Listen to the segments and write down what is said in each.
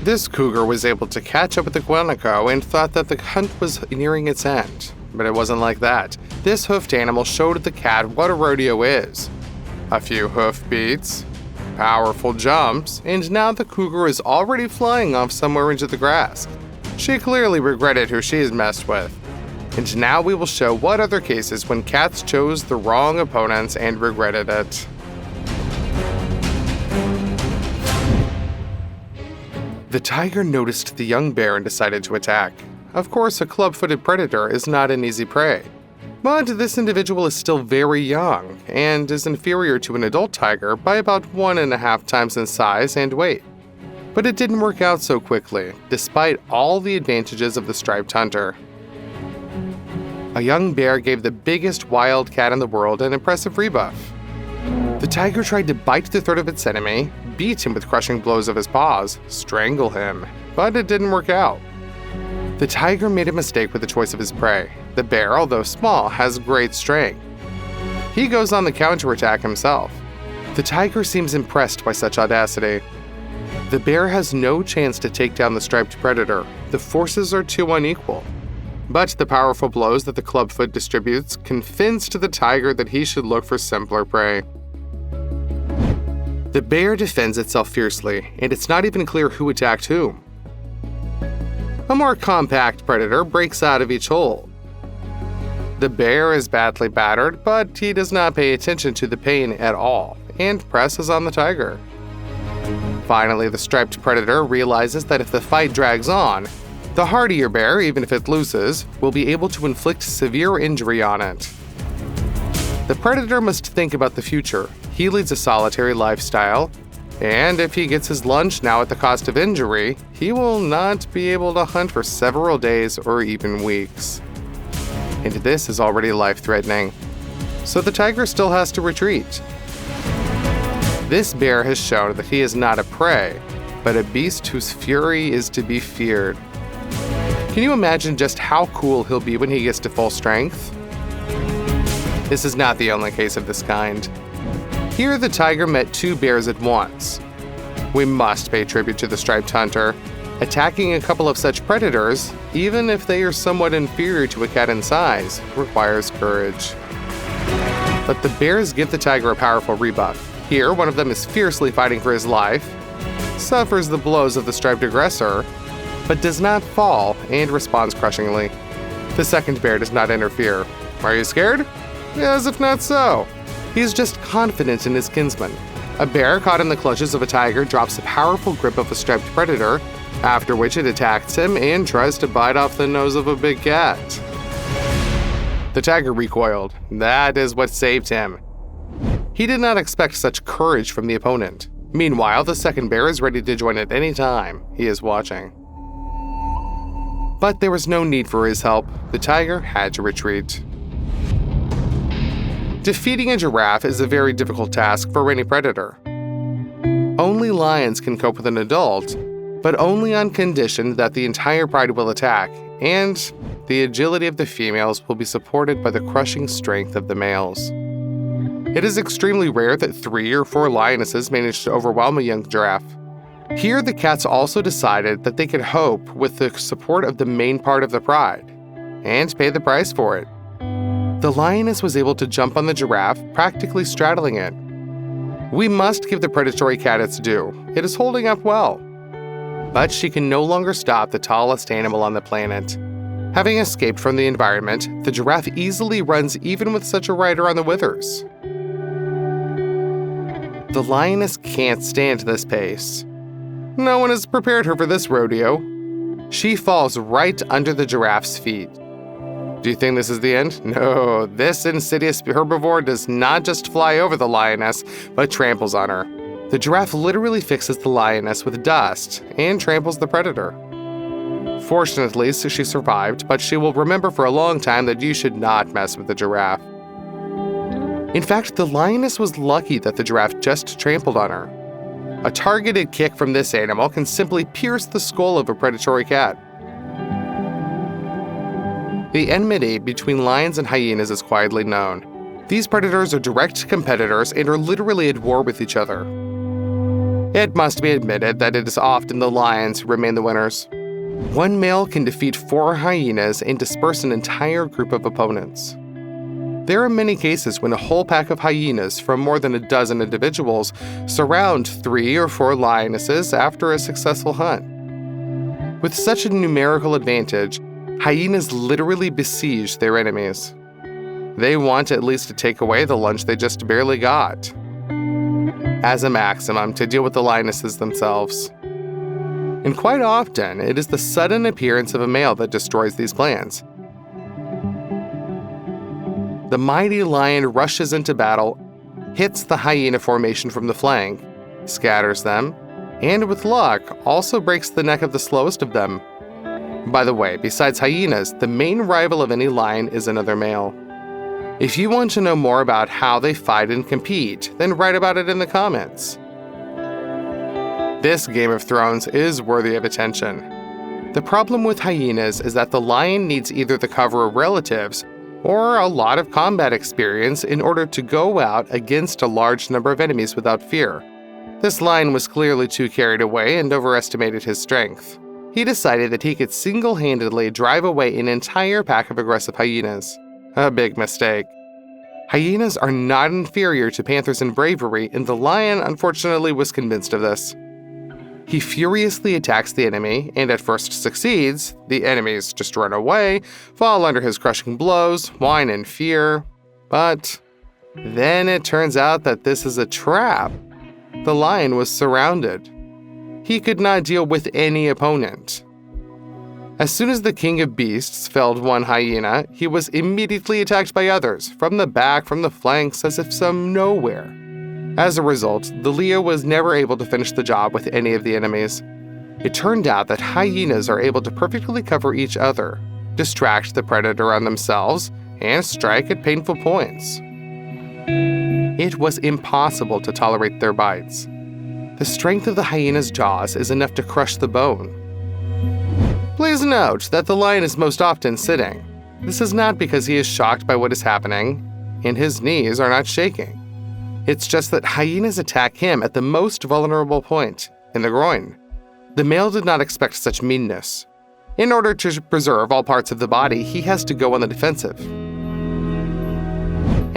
This cougar was able to catch up with the guanaco and thought that the hunt was nearing its end. But it wasn't like that. This hoofed animal showed the cat what a rodeo is. A few hoof beats, powerful jumps, and now the cougar is already flying off somewhere into the grass. She clearly regretted who she's messed with. And now we will show what other cases when cats chose the wrong opponents and regretted it. The tiger noticed the young bear and decided to attack. Of course, a club-footed predator is not an easy prey. But this individual is still very young and is inferior to an adult tiger by about 1.5 times in size and weight. But it didn't work out so quickly, despite all the advantages of the striped hunter. A young bear gave the biggest wild cat in the world an impressive rebuff. The tiger tried to bite the throat of its enemy, beat him with crushing blows of his paws, strangle him, but it didn't work out. The tiger made a mistake with the choice of his prey. The bear, although small, has great strength. He goes on the counterattack himself. The tiger seems impressed by such audacity. The bear has no chance to take down the striped predator. The forces are too unequal. But the powerful blows that the clubfoot distributes convinced the tiger that he should look for simpler prey. The bear defends itself fiercely, and it's not even clear who attacked whom. A more compact predator breaks out of each hole. The bear is badly battered, but he does not pay attention to the pain at all, and presses on the tiger. Finally, the striped predator realizes that if the fight drags on, the hardier bear, even if it loses, will be able to inflict severe injury on it. The predator must think about the future. He leads a solitary lifestyle, and if he gets his lunch now at the cost of injury, he will not be able to hunt for several days or even weeks. And this is already life-threatening. So the tiger still has to retreat. This bear has shown that he is not a prey, but a beast whose fury is to be feared. Can you imagine just how cool he'll be when he gets to full strength? This is not the only case of this kind. Here, the tiger met two bears at once. We must pay tribute to the striped hunter. Attacking a couple of such predators, even if they are somewhat inferior to a cat in size, requires courage. But the bears give the tiger a powerful rebuff. Here, one of them is fiercely fighting for his life, suffers the blows of the striped aggressor, but does not fall and responds crushingly. The second bear does not interfere. Are you scared? As if not so. He's just confident in his kinsman. A bear caught in the clutches of a tiger drops a powerful grip of a striped predator, after which it attacks him and tries to bite off the nose of a big cat. The tiger recoiled. That is what saved him. He did not expect such courage from the opponent. Meanwhile, the second bear is ready to join at any time. He is watching. But there was no need for his help. The tiger had to retreat. Defeating a giraffe is a very difficult task for any predator. Only lions can cope with an adult, but only on condition that the entire pride will attack, and the agility of the females will be supported by the crushing strength of the males. It is extremely rare that 3 or 4 lionesses manage to overwhelm a young giraffe. Here, the cats also decided that they could hope with the support of the main part of the pride, and pay the price for it. The lioness was able to jump on the giraffe, practically straddling it. We must give the predatory cat its due. It is holding up well. But she can no longer stop the tallest animal on the planet. Having escaped from the environment, the giraffe easily runs even with such a rider on the withers. The lioness can't stand this pace. No one has prepared her for this rodeo. She falls right under the giraffe's feet. Do you think this is the end? No, this insidious herbivore does not just fly over the lioness, but tramples on her. The giraffe literally fixes the lioness with dust and tramples the predator. Fortunately, she survived, but she will remember for a long time that you should not mess with the giraffe. In fact, the lioness was lucky that the giraffe just trampled on her. A targeted kick from this animal can simply pierce the skull of a predatory cat. The enmity between lions and hyenas is widely known. These predators are direct competitors and are literally at war with each other. It must be admitted that it is often the lions who remain the winners. One male can defeat 4 hyenas and disperse an entire group of opponents. There are many cases when a whole pack of hyenas from more than a dozen individuals surround 3 or 4 lionesses after a successful hunt. With such a numerical advantage, hyenas literally besiege their enemies. They want at least to take away the lunch they just barely got, as a maximum to deal with the lionesses themselves. And quite often, it is the sudden appearance of a male that destroys these plans. The mighty lion rushes into battle, hits the hyena formation from the flank, scatters them, and with luck, also breaks the neck of the slowest of them. By the way, besides hyenas, the main rival of any lion is another male. If you want to know more about how they fight and compete, then write about it in the comments. This Game of Thrones is worthy of attention. The problem with hyenas is that the lion needs either the cover of relatives or a lot of combat experience in order to go out against a large number of enemies without fear. This lion was clearly too carried away and overestimated his strength. He decided that he could single-handedly drive away an entire pack of aggressive hyenas. A big mistake. Hyenas are not inferior to panthers in bravery, and the lion unfortunately was convinced of this. He furiously attacks the enemy, and at first succeeds. The enemies just run away, fall under his crushing blows, whine in fear. But then it turns out that this is a trap. The lion was surrounded. He could not deal with any opponent. As soon as the king of beasts felled one hyena, he was immediately attacked by others, from the back, from the flanks, as if from nowhere. As a result, the Leo was never able to finish the job with any of the enemies. It turned out that hyenas are able to perfectly cover each other, distract the predator on themselves, and strike at painful points. It was impossible to tolerate their bites. The strength of the hyena's jaws is enough to crush the bone. Please note that the lion is most often sitting. This is not because he is shocked by what is happening, and his knees are not shaking. It's just that hyenas attack him at the most vulnerable point, in the groin. The male did not expect such meanness. In order to preserve all parts of the body, he has to go on the defensive.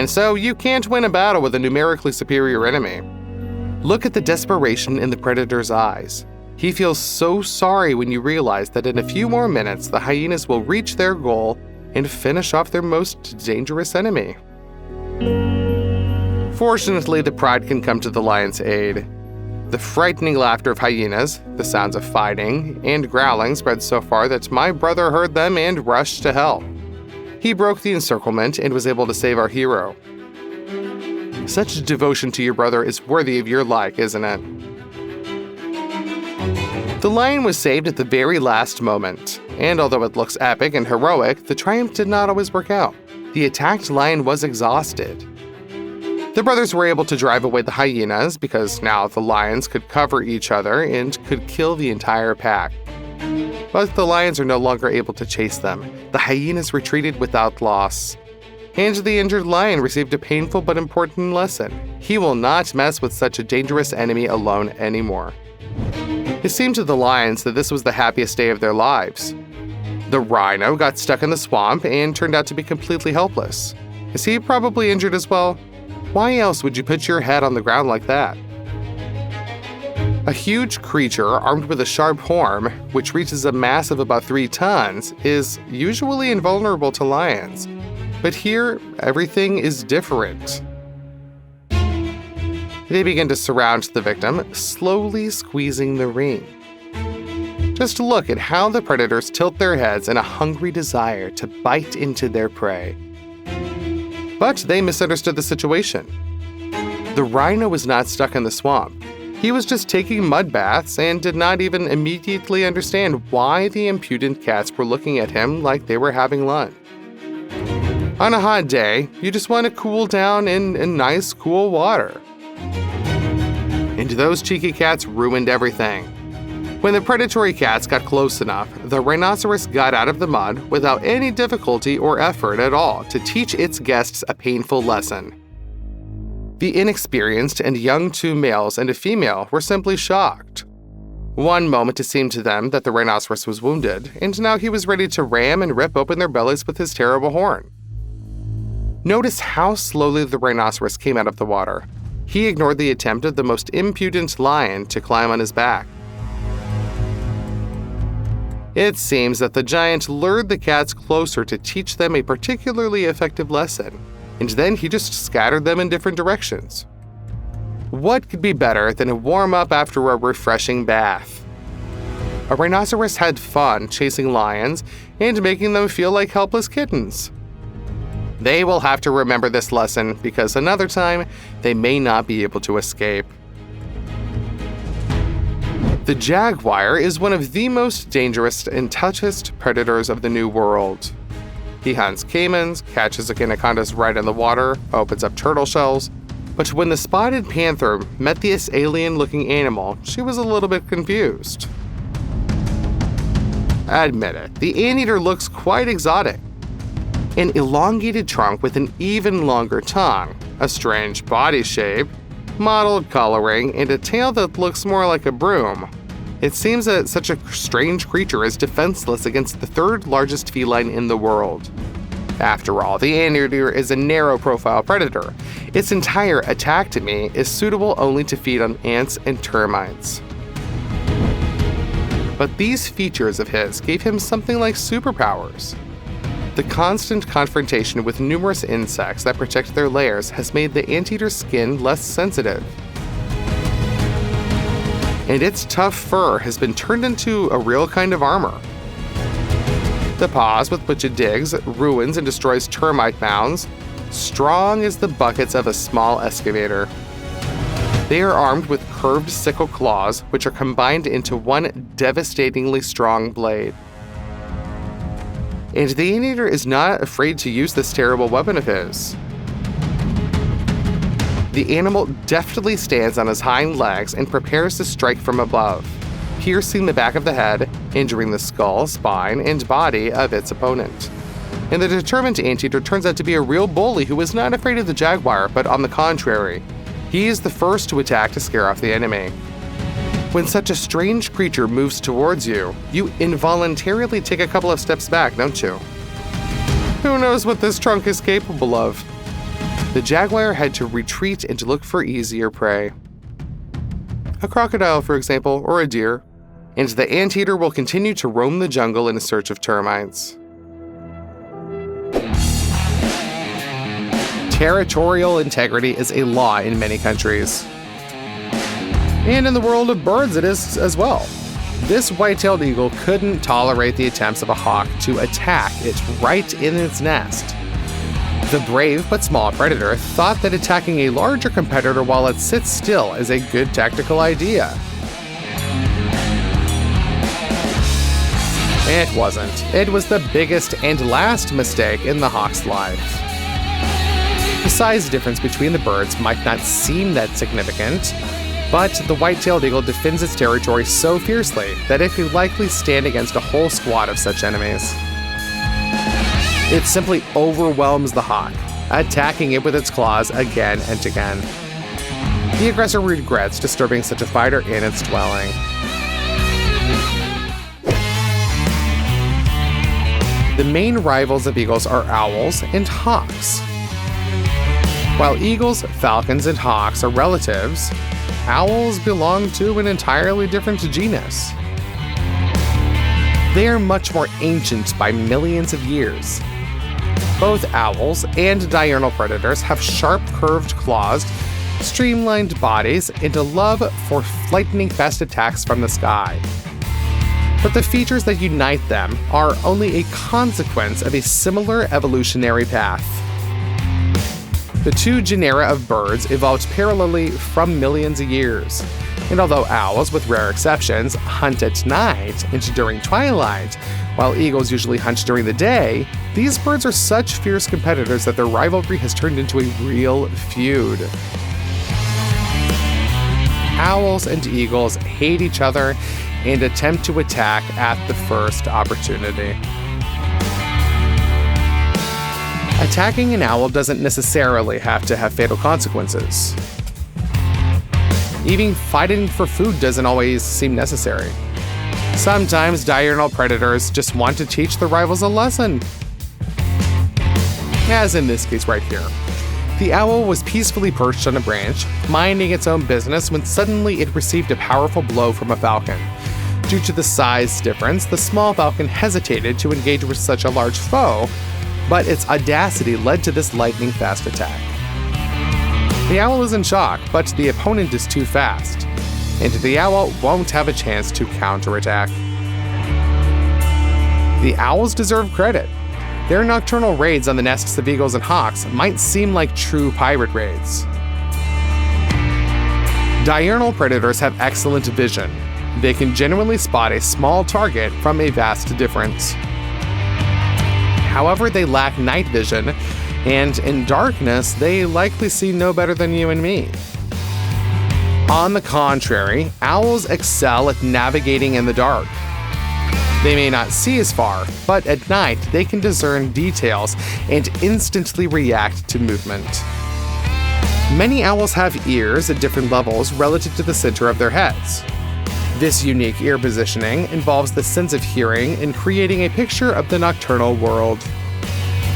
And so you can't win a battle with a numerically superior enemy. Look at the desperation in the predator's eyes. He feels so sorry when you realize that in a few more minutes, the hyenas will reach their goal and finish off their most dangerous enemy. Fortunately, the pride can come to the lion's aid. The frightening laughter of hyenas, the sounds of fighting, and growling spread so far that my brother heard them and rushed to help. He broke the encirclement and was able to save our hero. Such devotion to your brother is worthy of your like, isn't it? The lion was saved at the very last moment, and although it looks epic and heroic, the triumph did not always work out. The attacked lion was exhausted. The brothers were able to drive away the hyenas because now the lions could cover each other and could kill the entire pack. But the lions are no longer able to chase them. The hyenas retreated without loss. And the injured lion received a painful but important lesson. He will not mess with such a dangerous enemy alone anymore. It seemed to the lions that this was the happiest day of their lives. The rhino got stuck in the swamp and turned out to be completely helpless. Is he probably injured as well? Why else would you put your head on the ground like that? A huge creature armed with a sharp horn, which reaches a mass of about 3 tons, is usually invulnerable to lions. But here, everything is different. They begin to surround the victim, slowly squeezing the ring. Just look at how the predators tilt their heads in a hungry desire to bite into their prey. But they misunderstood the situation. The rhino was not stuck in the swamp. He was just taking mud baths and did not even immediately understand why the impudent cats were looking at him like they were having lunch. On a hot day, you just want to cool down in nice, cool water. And those cheeky cats ruined everything. When the predatory cats got close enough, the rhinoceros got out of the mud without any difficulty or effort at all to teach its guests a painful lesson. The inexperienced and young two males and a female were simply shocked. One moment it seemed to them that the rhinoceros was wounded, and now he was ready to ram and rip open their bellies with his terrible horn. Notice how slowly the rhinoceros came out of the water. He ignored the attempt of the most impudent lion to climb on his back. It seems that the giant lured the cats closer to teach them a particularly effective lesson, and then he just scattered them in different directions. What could be better than a warm-up after a refreshing bath? A rhinoceros had fun chasing lions and making them feel like helpless kittens. They will have to remember this lesson because another time they may not be able to escape. The jaguar is one of the most dangerous and toughest predators of the New World. He hunts caimans, catches anacondas right in the water, opens up turtle shells. But when the spotted panther met this alien-looking animal, she was a little bit confused. Admit it, the anteater looks quite exotic. An elongated trunk with an even longer tongue, a strange body shape, mottled coloring, and a tail that looks more like a broom. It seems that such a strange creature is defenseless against the third largest feline in the world. After all, the anteater is a narrow-profile predator. Its entire attack-to-me is suitable only to feed on ants and termites. But these features of his gave him something like superpowers. The constant confrontation with numerous insects that protect their lairs has made the anteater's skin less sensitive. And its tough fur has been turned into a real kind of armor. The paws with which it digs, ruins, and destroys termite mounds, strong as the buckets of a small excavator. They are armed with curved sickle claws, which are combined into one devastatingly strong blade. And the anteater is not afraid to use this terrible weapon of his. The animal deftly stands on his hind legs and prepares to strike from above, piercing the back of the head, injuring the skull, spine, and body of its opponent. And the determined anteater turns out to be a real bully who is not afraid of the jaguar, but on the contrary, he is the first to attack to scare off the enemy. When such a strange creature moves towards you, you involuntarily take a couple of steps back, don't you? Who knows what this trunk is capable of? The jaguar had to retreat and to look for easier prey. A crocodile, for example, or a deer, and the anteater will continue to roam the jungle in search of termites. Territorial integrity is a law in many countries. And in the world of birds, it is as well. This white-tailed eagle couldn't tolerate the attempts of a hawk to attack it right in its nest. The brave but small predator thought that attacking a larger competitor while it sits still is a good tactical idea. It wasn't. It was the biggest and last mistake in the hawk's life. The size difference between the birds might not seem that significant, but the white-tailed eagle defends its territory so fiercely that it could likely stand against a whole squad of such enemies. It simply overwhelms the hawk, attacking it with its claws again and again. The aggressor regrets disturbing such a fighter in its dwelling. The main rivals of eagles are owls and hawks. While eagles, falcons, and hawks are relatives, owls belong to an entirely different genus. They are much more ancient by millions of years. Both owls and diurnal predators have sharp, curved claws, streamlined bodies, and a love for lightning-fast attacks from the sky. But the features that unite them are only a consequence of a similar evolutionary path. The two genera of birds evolved parallelly from millions of years. And although owls, with rare exceptions, hunt at night and during twilight, while eagles usually hunt during the day, these birds are such fierce competitors that their rivalry has turned into a real feud. Owls and eagles hate each other and attempt to attack at the first opportunity. Attacking an owl doesn't necessarily have to have fatal consequences. Even fighting for food doesn't always seem necessary. Sometimes diurnal predators just want to teach their rivals a lesson. As in this case right here. The owl was peacefully perched on a branch, minding its own business when suddenly it received a powerful blow from a falcon. Due to the size difference, the small falcon hesitated to engage with such a large foe, but its audacity led to this lightning-fast attack. The owl is in shock, but the opponent is too fast, and the owl won't have a chance to counterattack. The owls deserve credit. Their nocturnal raids on the nests of eagles and hawks might seem like true pirate raids. Diurnal predators have excellent vision. They can genuinely spot a small target from a vast distance. However, they lack night vision, and in darkness, they likely see no better than you and me. On the contrary, owls excel at navigating in the dark. They may not see as far, but at night they can discern details and instantly react to movement. Many owls have ears at different levels relative to the center of their heads. This unique ear positioning involves the sense of hearing and creating a picture of the nocturnal world.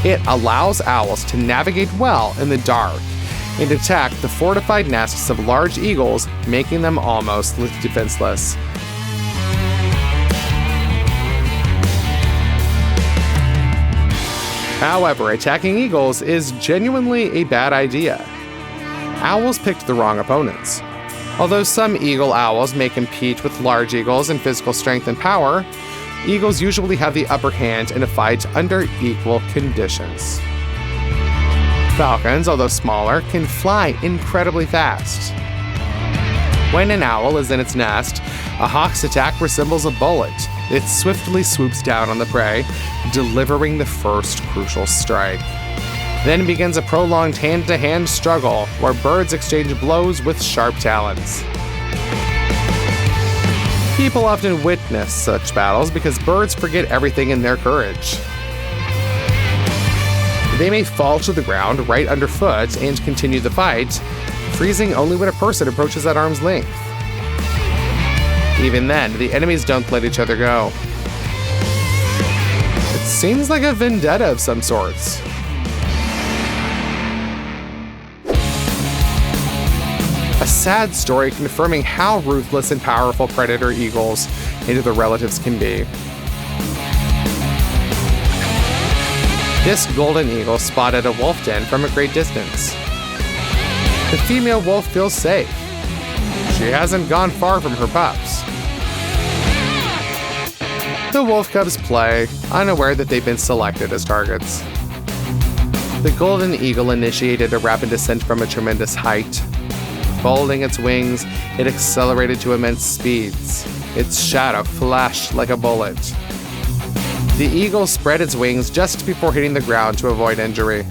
It allows owls to navigate well in the dark and attack the fortified nests of large eagles, making them almost defenseless. However, attacking eagles is genuinely a bad idea. Owls picked the wrong opponents. Although some eagle owls may compete with large eagles in physical strength and power, eagles usually have the upper hand in a fight under equal conditions. Falcons, although smaller, can fly incredibly fast. When an owl is in its nest, a hawk's attack resembles a bullet. It swiftly swoops down on the prey, delivering the first crucial strike. Then begins a prolonged hand-to-hand struggle where birds exchange blows with sharp talons. People often witness such battles because birds forget everything in their courage. They may fall to the ground right underfoot and continue the fight, freezing only when a person approaches at arm's length. Even then, the enemies don't let each other go. It seems like a vendetta of some sorts. A sad story confirming how ruthless and powerful predator eagles and their relatives can be. This golden eagle spotted a wolf den from a great distance. The female wolf feels safe. She hasn't gone far from her pups. The wolf cubs play, unaware that they've been selected as targets. The golden eagle initiated a rapid descent from a tremendous height. Folding its wings, it accelerated to immense speeds. Its shadow flashed like a bullet. The eagle spread its wings just before hitting the ground to avoid injury.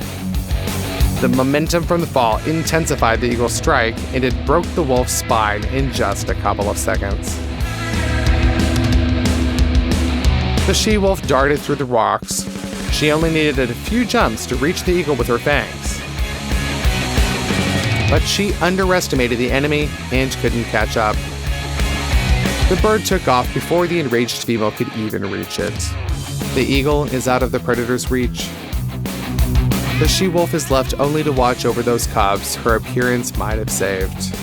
The momentum from the fall intensified the eagle's strike, and it broke the wolf's spine in just a couple of seconds. The she-wolf darted through the rocks. She only needed a few jumps to reach the eagle with her fangs. But she underestimated the enemy and couldn't catch up. The bird took off before the enraged female could even reach it. The eagle is out of the predator's reach. The she-wolf is left only to watch over those cubs her appearance might have saved.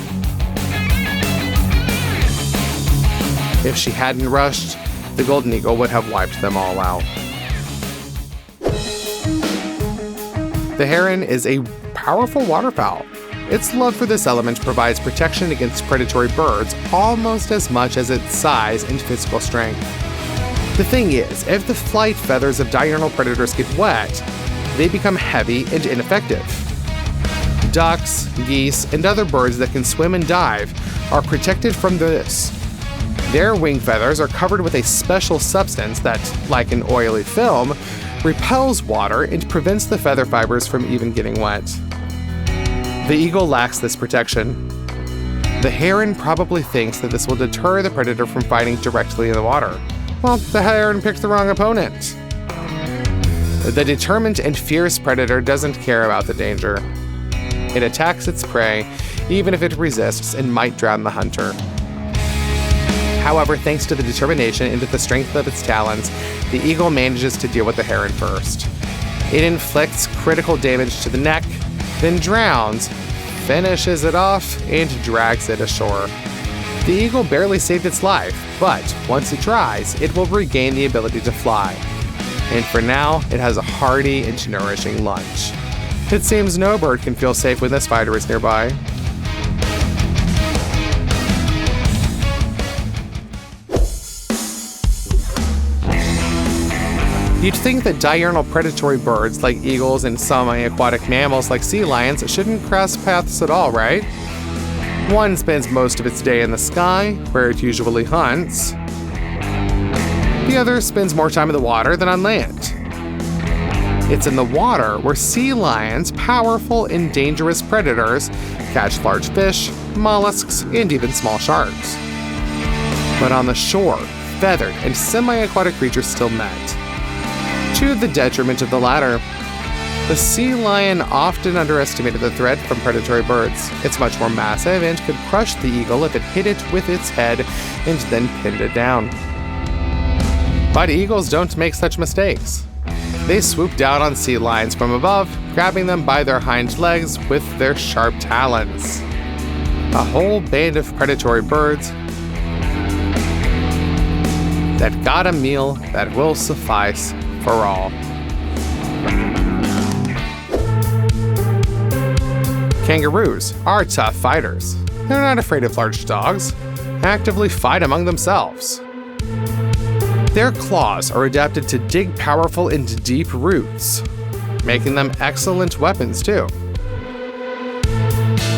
If she hadn't rushed, the golden eagle would have wiped them all out. The heron is a powerful waterfowl. Its love for this element provides protection against predatory birds almost as much as its size and physical strength. The thing is, if the flight feathers of diurnal predators get wet, they become heavy and ineffective. Ducks, geese, and other birds that can swim and dive are protected from this. Their wing feathers are covered with a special substance that, like an oily film, repels water and prevents the feather fibers from even getting wet. The eagle lacks this protection. The heron probably thinks that this will deter the predator from fighting directly in the water. Well, the heron picked the wrong opponent. The determined and fierce predator doesn't care about the danger. It attacks its prey, even if it resists and might drown the hunter. However, thanks to the determination and to the strength of its talons, the eagle manages to deal with the heron first. It inflicts critical damage to the neck, then drowns, finishes it off, and drags it ashore. The eagle barely saved its life, but once it dries, it will regain the ability to fly. And for now, it has a hearty and nourishing lunch. It seems no bird can feel safe when this fighter is nearby. You'd think that diurnal predatory birds like eagles and semi-aquatic mammals like sea lions shouldn't cross paths at all, right? One spends most of its day in the sky, where it usually hunts. The other spends more time in the water than on land. It's in the water where sea lions, powerful and dangerous predators, catch large fish, mollusks, and even small sharks. But on the shore, feathered and semi-aquatic creatures still met. To the detriment of the latter. The sea lion often underestimated the threat from predatory birds. It's much more massive and could crush the eagle if it hit it with its head and then pinned it down. But eagles don't make such mistakes. They swoop down on sea lions from above, grabbing them by their hind legs with their sharp talons. A whole band of predatory birds that got a meal that will suffice for all. Kangaroos are tough fighters. They're not afraid of large dogs, actively fight among themselves. Their claws are adapted to dig powerful and deep roots, making them excellent weapons too.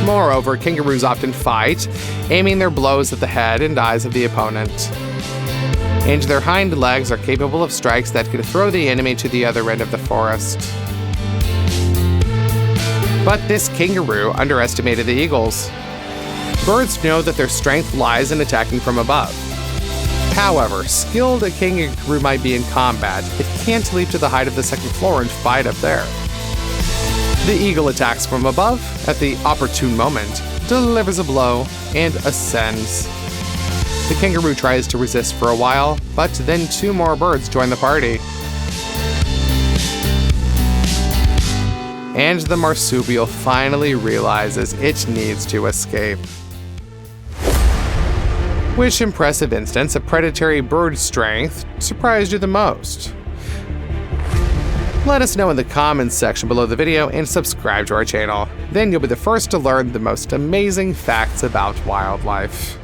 Moreover, kangaroos often fight, aiming their blows at the head and eyes of the opponent. And their hind legs are capable of strikes that could throw the enemy to the other end of the forest. But this kangaroo underestimated the eagles. Birds know that their strength lies in attacking from above. However, skilled a kangaroo might be in combat, it can't leap to the height of the second floor and fight up there. The eagle attacks from above at the opportune moment, delivers a blow, and ascends. The kangaroo tries to resist for a while, but then two more birds join the party. And the marsupial finally realizes it needs to escape. Which impressive instance of predatory bird strength surprised you the most? Let us know in the comments section below the video and subscribe to our channel. Then you'll be the first to learn the most amazing facts about wildlife.